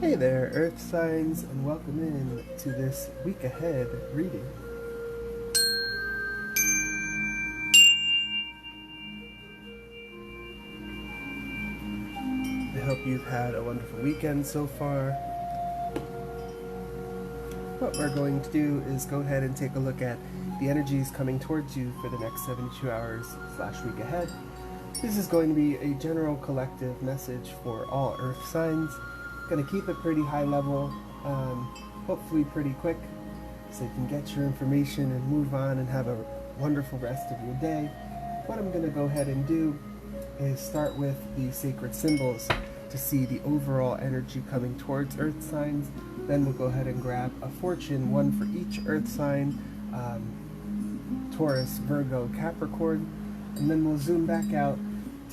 Hey there, Earth signs, and welcome in to this week ahead reading. I hope you've had a wonderful weekend so far. What we're going to do is go ahead and take a look at the energies coming towards you for the next 72 hours / week ahead. This is going to be a general collective message for all Earth signs. Going to keep it pretty high level, hopefully pretty quick, so you can get your information and move on and have a wonderful rest of your day. What I'm going to go ahead and do is start with the sacred symbols to see the overall energy coming towards Earth signs. Then we'll go ahead and grab a fortune, one for each Earth sign, Taurus, Virgo, Capricorn, and then we'll zoom back out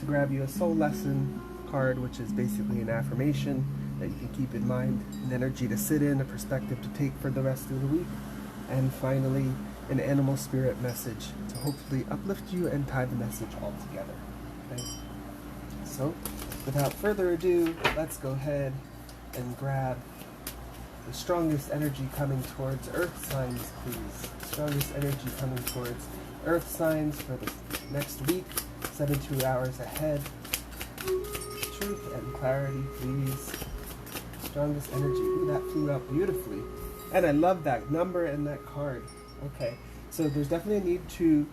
to grab you a soul lesson card, which is basically an affirmation that you can keep in mind, an energy to sit in, a perspective to take for the rest of the week, and finally an animal spirit message to hopefully uplift you and tie the message all together. Okay? So without further ado, let's go ahead and grab the strongest energy coming towards Earth signs, please. Strongest energy coming towards Earth signs for the next week, 72 hours ahead. Truth and clarity, please. Strongest energy. Ooh, that flew out beautifully. And I love that number and that card. Okay, so there's definitely a need to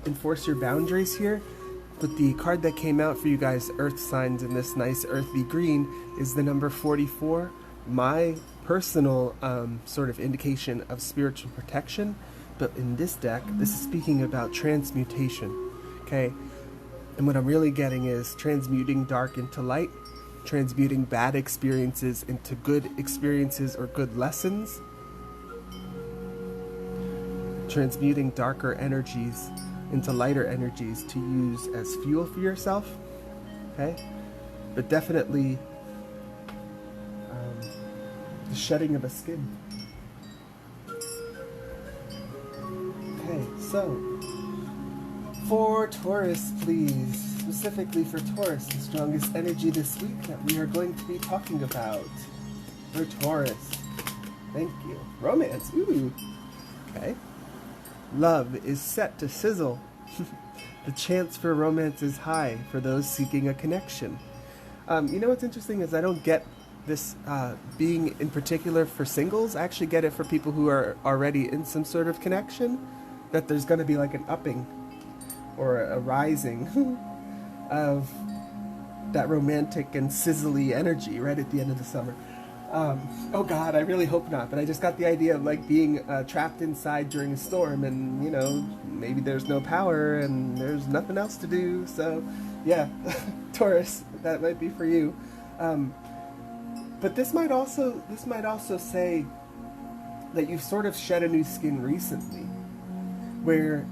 enforce your boundaries here. But the card that came out for you guys, Earth signs, in this nice earthy green, is the number 44. My personal sort of indication of spiritual protection. But in this deck, this is speaking about transmutation. Okay, and what I'm really getting is transmuting dark into light, transmuting bad experiences into good experiences or good lessons, transmuting darker energies into lighter energies to use as fuel for yourself. Okay, but definitely the shedding of a skin. Okay, so for Taurus, please. Specifically for Taurus, the strongest energy this week that we are going to be talking about. For Taurus. Thank you. Romance. Ooh. Okay. Love is set to sizzle. The chance for romance is high for those seeking a connection. You know what's interesting is I don't get this being in particular for singles. I actually get it for people who are already in some sort of connection, that there's going to be like an upping or a rising of that romantic and sizzly energy right at the end of the summer. Oh God, I really hope not, but I just got the idea of like being trapped inside during a storm, and you know, maybe there's no power and there's nothing else to do. So yeah, Taurus, that might be for you. But this might also say that you've sort of shed a new skin recently, where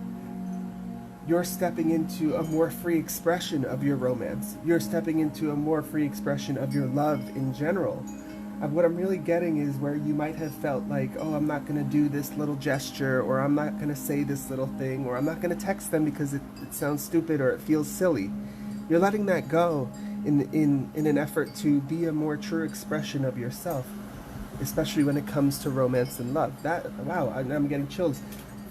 you're stepping into a more free expression of your romance. You're stepping into a more free expression of your love in general. What I'm really getting is where you might have felt like, oh, I'm not going to do this little gesture, or I'm not going to say this little thing, or I'm not going to text them because it sounds stupid or it feels silly. You're letting that go in an effort to be a more true expression of yourself, especially when it comes to romance and love. That, wow, I'm getting chills.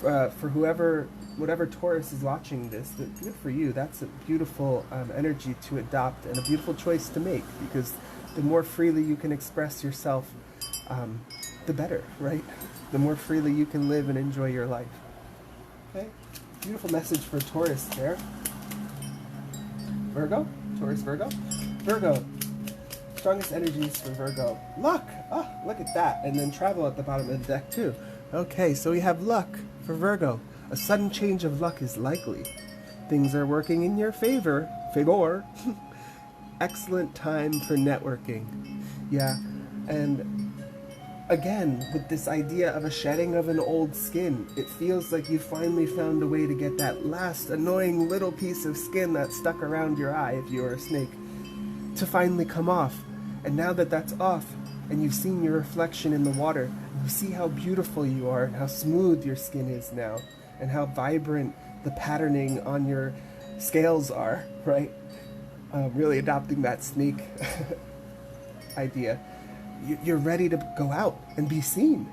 For whatever Taurus is watching this, good for you. That's a beautiful energy to adopt and a beautiful choice to make, because the more freely you can express yourself, the better, right? The more freely you can live and enjoy your life. Okay, beautiful message for Taurus there. Virgo, Taurus, Virgo, Virgo. Strongest energies for Virgo. Luck. Oh, look at that. And then travel at the bottom of the deck too. Okay, so we have luck for Virgo. A sudden change of luck is likely. Things are working in your favor. Excellent time for networking. Yeah, and again, with this idea of a shedding of an old skin, it feels like you finally found a way to get that last annoying little piece of skin that stuck around your eye, if you were a snake, to finally come off. And now that that's off, and you've seen your reflection in the water, you see how beautiful you are, and how smooth your skin is now, and how vibrant the patterning on your scales are, right? Really adopting that snake idea. you're ready to go out and be seen.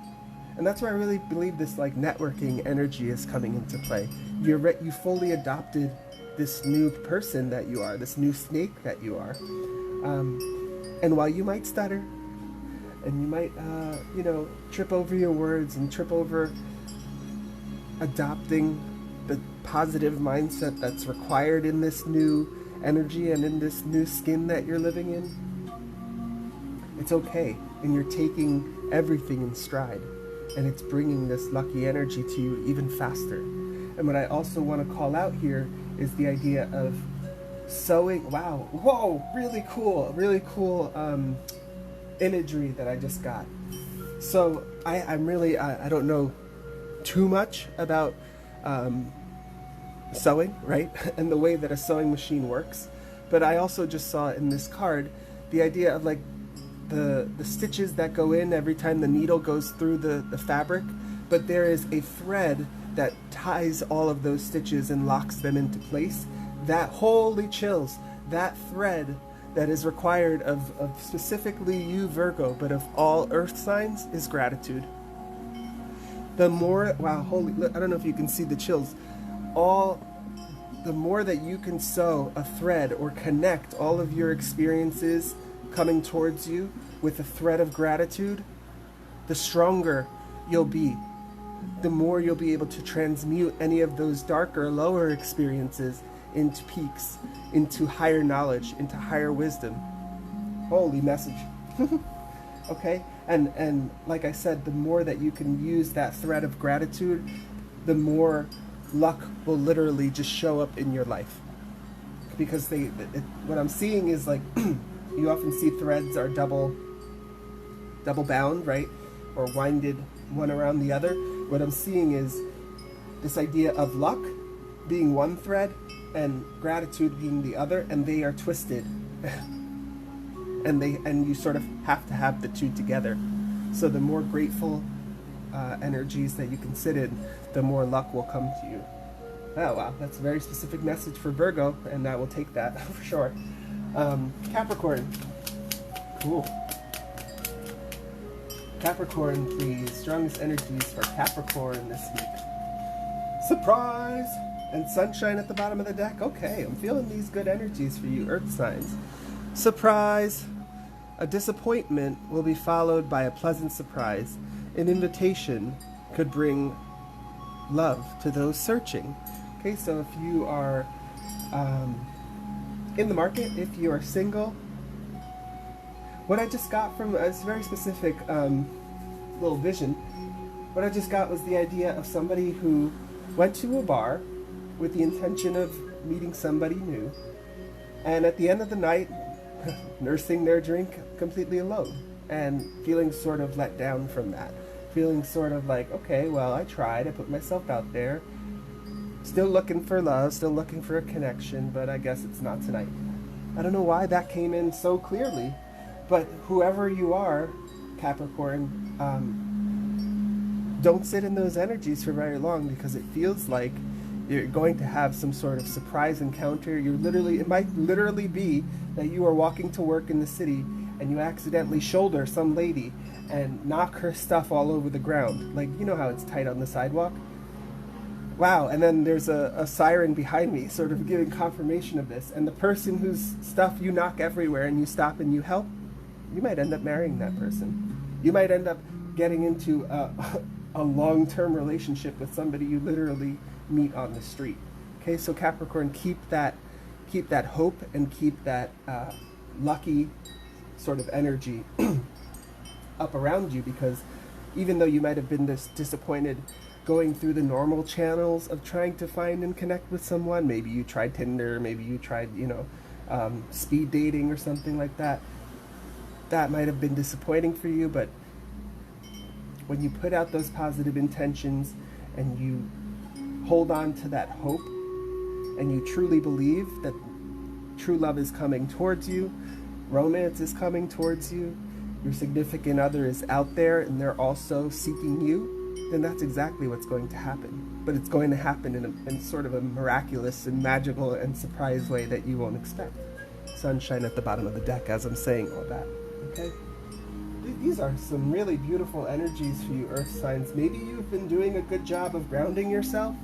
And that's where I really believe this like networking energy is coming into play. You fully adopted this new person that you are, this new snake that you are. And while you might stutter, and you might, trip over your words and trip over adopting the positive mindset that's required in this new energy and in this new skin that you're living in, it's okay. And you're taking everything in stride. And it's bringing this lucky energy to you even faster. And what I also want to call out here is the idea of sowing. Wow, whoa, really cool imagery that I just got. So I'm really, I don't know too much about sewing, right? And the way that a sewing machine works. But I also just saw in this card the idea of like the stitches that go in every time the needle goes through the fabric, but there is a thread that ties all of those stitches and locks them into place. That, holy chills, that thread that is required of specifically you, Virgo, but of all earth signs, is gratitude. The more, wow, holy, I don't know if you can see the chills, the more that you can sew a thread or connect all of your experiences coming towards you with a thread of gratitude, the stronger you'll be. The more you'll be able to transmute any of those darker, lower experiences into peaks, into higher knowledge, into higher wisdom. Holy message. Okay? And like I said, the more that you can use that thread of gratitude, the more luck will literally just show up in your life. Because what I'm seeing is like, you often see threads are double bound, right? Or winded one around the other. What I'm seeing is this idea of luck being one thread and gratitude being the other, and they are twisted. and you sort of have to have the two together. So the more grateful energies that you can sit in, the more luck will come to you. Oh wow, that's a very specific message for Virgo, and I will take that for sure. Capricorn. Cool. Capricorn, please. Strongest energies for Capricorn this week. Surprise! And sunshine at the bottom of the deck. Okay, I'm feeling these good energies for you, earth signs. Surprise! A disappointment will be followed by a pleasant surprise. An invitation could bring love to those searching. Okay, so if you are in the market, if you are single, what I just got from a very specific little vision, what I just got was the idea of somebody who went to a bar with the intention of meeting somebody new, and at the end of the night, nursing their drink completely alone, and feeling sort of let down from that. Feeling sort of like, okay, well, I tried, I put myself out there, still looking for love, still looking for a connection, but I guess it's not tonight. I don't know why that came in so clearly, but whoever you are, Capricorn, don't sit in those energies for very long, because it feels like you're going to have some sort of surprise encounter. It might literally be that you are walking to work in the city and you accidentally shoulder some lady and knock her stuff all over the ground. Like, you know how it's tight on the sidewalk? Wow, and then there's a siren behind me sort of giving confirmation of this. And the person whose stuff you knock everywhere and you stop and you help, you might end up marrying that person. You might end up getting into a long-term relationship with somebody you literally meet on the street. Okay, so Capricorn, keep that hope and keep that lucky sort of energy up around you, because even though you might have been disappointed going through the normal channels of trying to find and connect with someone, maybe you tried Tinder, maybe you tried, speed dating or something like that, that might have been disappointing for you, but when you put out those positive intentions and you hold on to that hope and you truly believe that true love is coming towards you, romance is coming towards you, your significant other is out there and they're also seeking you, then that's exactly what's going to happen. But it's going to happen in sort of a miraculous and magical and surprise way that you won't expect. Sunshine at the bottom of the deck as I'm saying all that. Okay? these are some really beautiful energies for you, Earth signs. Maybe you've been doing a good job of grounding yourself.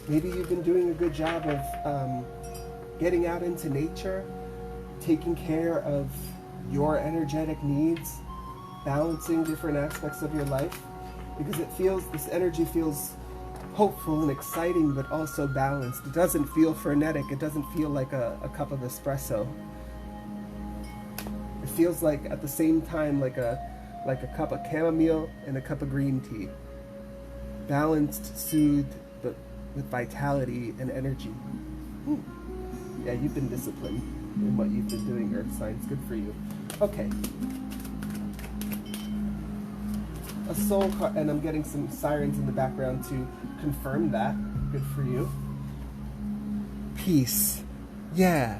Maybe you've been doing a good job of getting out into nature, taking care of your energetic needs, balancing different aspects of your life, because this energy feels hopeful and exciting, but also balanced. It doesn't feel frenetic. It doesn't feel like a cup of espresso. It feels like, at the same time, like a cup of chamomile and a cup of green tea. Balanced, soothed, but with vitality and energy. Yeah, you've been disciplined in what you've been doing, Earth signs. Good for you. Okay. A soul card, and I'm getting some sirens in the background to confirm that. Good for you. Peace. Yeah.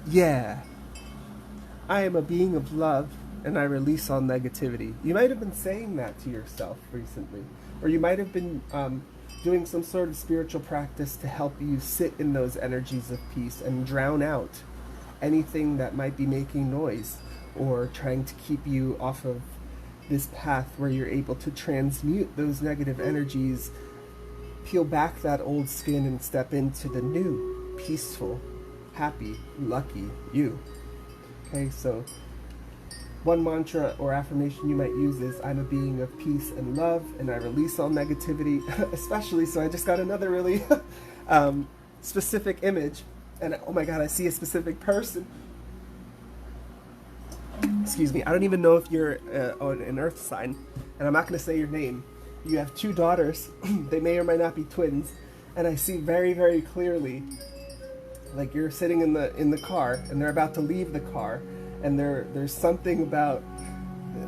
Yeah. I am a being of love, and I release all negativity. You might have been saying that to yourself recently, or you might have been doing some sort of spiritual practice to help you sit in those energies of peace and drown out anything that might be making noise or trying to keep you off of this path where you're able to transmute those negative energies, peel back that old skin and step into the new, peaceful, happy, lucky you. Okay, so one mantra or affirmation you might use is, I'm a being of peace and love, and I release all negativity. Especially, so I just got another really specific image, and oh my god, I see a specific person. Excuse me, I don't even know if you're an earth sign, and I'm not going to say your name. You have 2 daughters. They may or may not be twins, and I see very, very clearly, like you're sitting in the car, and they're about to leave the car, and there's something about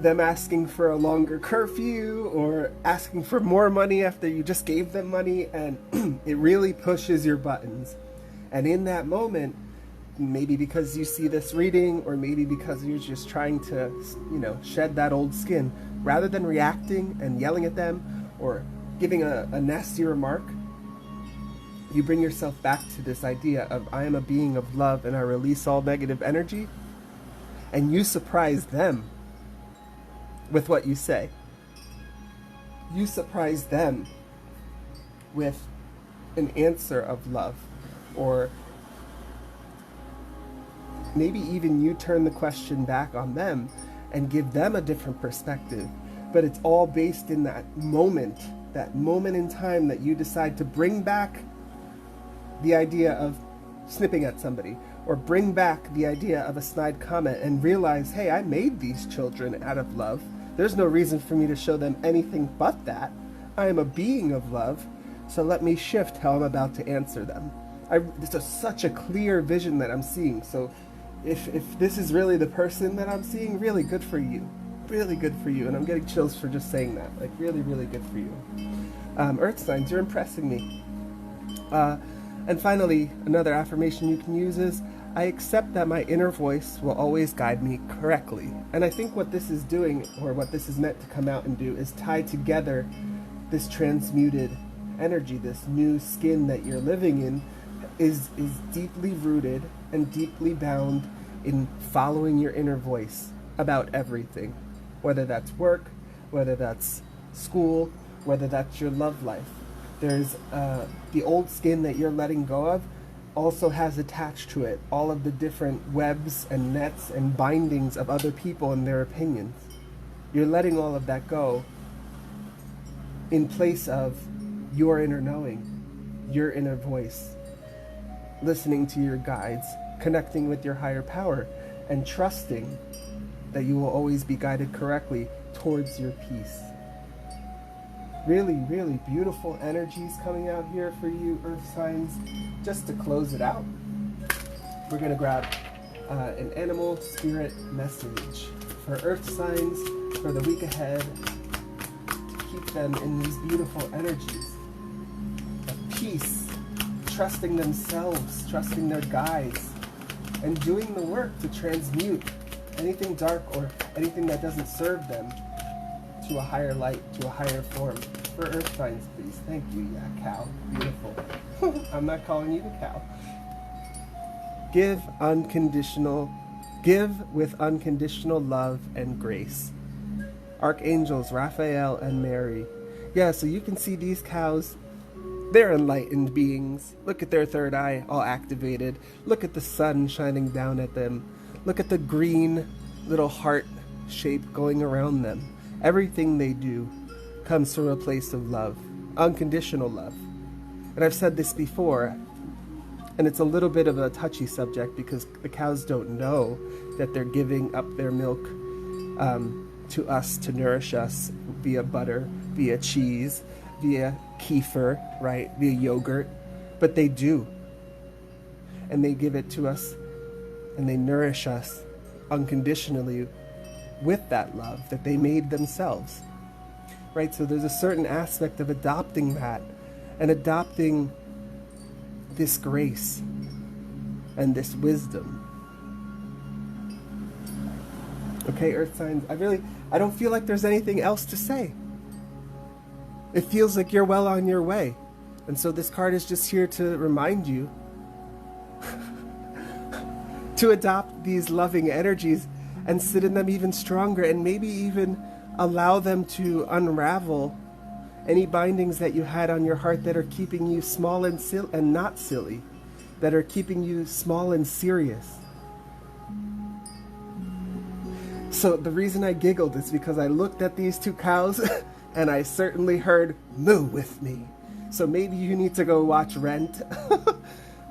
them asking for a longer curfew or asking for more money after you just gave them money, and it really pushes your buttons. And in that moment, maybe because you see this reading, or maybe because you're just trying to, shed that old skin, rather than reacting and yelling at them or giving a nasty remark, you bring yourself back to this idea of, I am a being of love and I release all negative energy, and you surprise them with what you say. You surprise them with an answer of love, or maybe even you turn the question back on them and give them a different perspective. But it's all based in that moment in time that you decide to bring back the idea of snipping at somebody, or bring back the idea of a snide comment, and realize, hey, I made these children out of love. There's no reason for me to show them anything but that. I am a being of love, so let me shift how I'm about to answer them. It's such a clear vision that I'm seeing. So if this is really the person that I'm seeing, really good for you. Really good for you. And I'm getting chills for just saying that. Like, really, really good for you. Earth signs, you're impressing me. And finally, another affirmation you can use is, I accept that my inner voice will always guide me correctly. And I think what this is doing, or what this is meant to come out and do, is tie together this transmuted energy, this new skin that you're living in, is deeply rooted and deeply bound in following your inner voice about everything. Whether that's work, whether that's school, whether that's your love life. There's the old skin that you're letting go of also has attached to it all of the different webs and nets and bindings of other people and their opinions. You're letting all of that go in place of your inner knowing, your inner voice, listening to your guides, connecting with your higher power, and trusting that you will always be guided correctly towards your peace. Really, really beautiful energies coming out here for you, Earth signs. Just to close it out, we're going to grab an animal spirit message for Earth signs for the week ahead, to keep them in these beautiful energies of peace, trusting themselves, trusting their guides, and doing the work to transmute anything dark or anything that doesn't serve them to a higher light, to a higher form. For Earth signs, please. Thank you, yeah, cow. Beautiful. I'm not calling you the cow. Give unconditional Give with unconditional love and grace. Archangels Raphael and Mary. Yeah, so you can see these cows. They're enlightened beings. Look at their third eye all activated. Look at the sun shining down at them. Look at the green little heart shape going around them. Everything they do comes from a place of love, unconditional love. And I've said this before, and it's a little bit of a touchy subject because the cows don't know that they're giving up their milk to us to nourish us via butter, via cheese, via kefir, right, via yogurt, but they do. And they give it to us and they nourish us unconditionally with that love that they made themselves, right? So there's a certain aspect of adopting that and adopting this grace and this wisdom. Okay, earth signs, I don't feel like there's anything else to say. It feels like you're well on your way. And so this card is just here to remind you to adopt these loving energies and sit in them even stronger, and maybe even allow them to unravel any bindings that you had on your heart that are keeping you small and not silly, that are keeping you small and serious. So the reason I giggled is because I looked at these two cows and I certainly heard moo with me. So maybe you need to go watch Rent.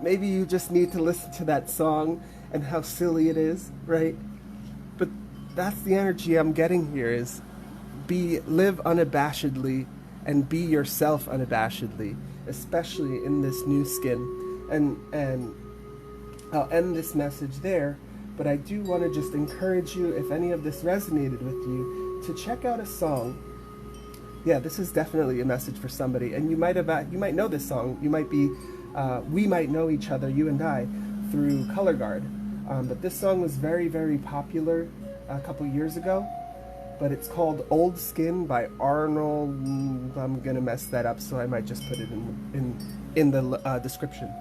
Maybe you just need to listen to that song and how silly it is, right? But that's the energy I'm getting here, is live unabashedly and be yourself unabashedly, especially in this new skin. And I'll end this message there, but I do want to just encourage you, if any of this resonated with you, to check out a song. Yeah, this is definitely a message for somebody, and you might know this song. You might be, we might know each other, you and I, through Color Guard. But this song was very, very popular a couple years ago. But it's called Old Skin by Arnold. I'm gonna mess that up, so I might just put it in the description.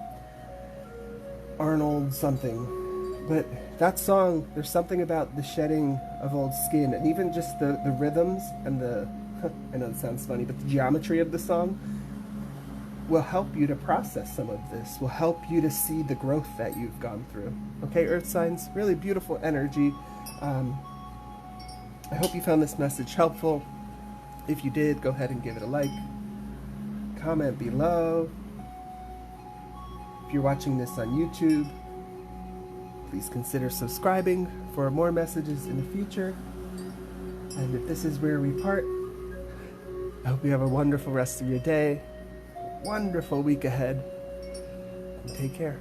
Arnold something. But that song, there's something about the shedding of old skin, and even just the rhythms and I know it sounds funny, but the geometry of the song will help you to process some of this, will help you to see the growth that you've gone through. Okay, earth signs, really beautiful energy. I hope you found this message helpful. If you did, go ahead and give it a like. Comment below. If you're watching this on YouTube, please consider subscribing for more messages in the future. And if this is where we part, I hope you have a wonderful rest of your day, wonderful week ahead, and take care.